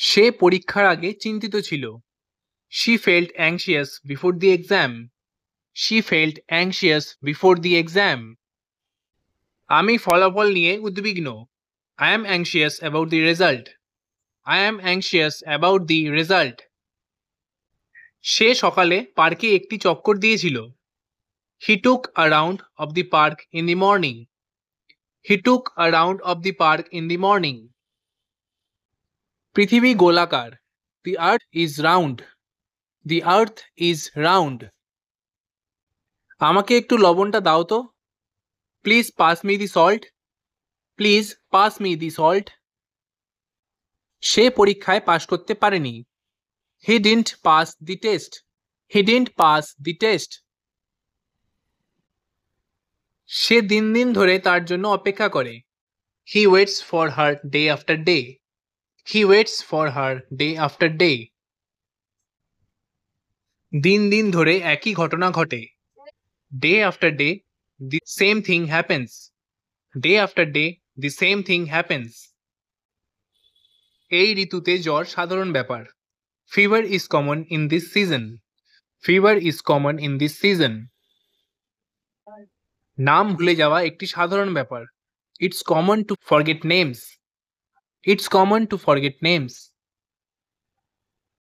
সে পরীক্ষার আগে চিন্তিত ছিল। She felt anxious before the exam. She felt anxious before the exam. আমি ফলাফল নিয়ে উদ্বিগ্ন। I am anxious about the result. I am anxious about the result. সে সকালে পার্কে একটি চক্কর দিয়েছিল। He took a round of the park in the morning. He took a round of the park in the morning. পৃথিবী গোলাকার। The earth is round. The earth is round. আমাকে একটু লবণটা দাও তো। Please pass me the salt. Please pass me the salt. সে পরীক্ষায় পাশ করতে পারেনি। He didn't pass the test. He didn't pass the test. সে দিন দিন ধরে তার জন্য অপেক্ষা করে। He waits for her day after day. He waits for her day after day. দিন দিন ধরে একই ঘটনা ঘটে। Day after day the same thing happens. Day after day the same thing happens. এই ঋতুতে জ্বর সাধারণ ব্যাপার। Fever is common in this season. Fever is common in this season. নাম ভুলে যাওয়া একটি সাধারণ ব্যাপার। It's common to forget names. It's common to forget names.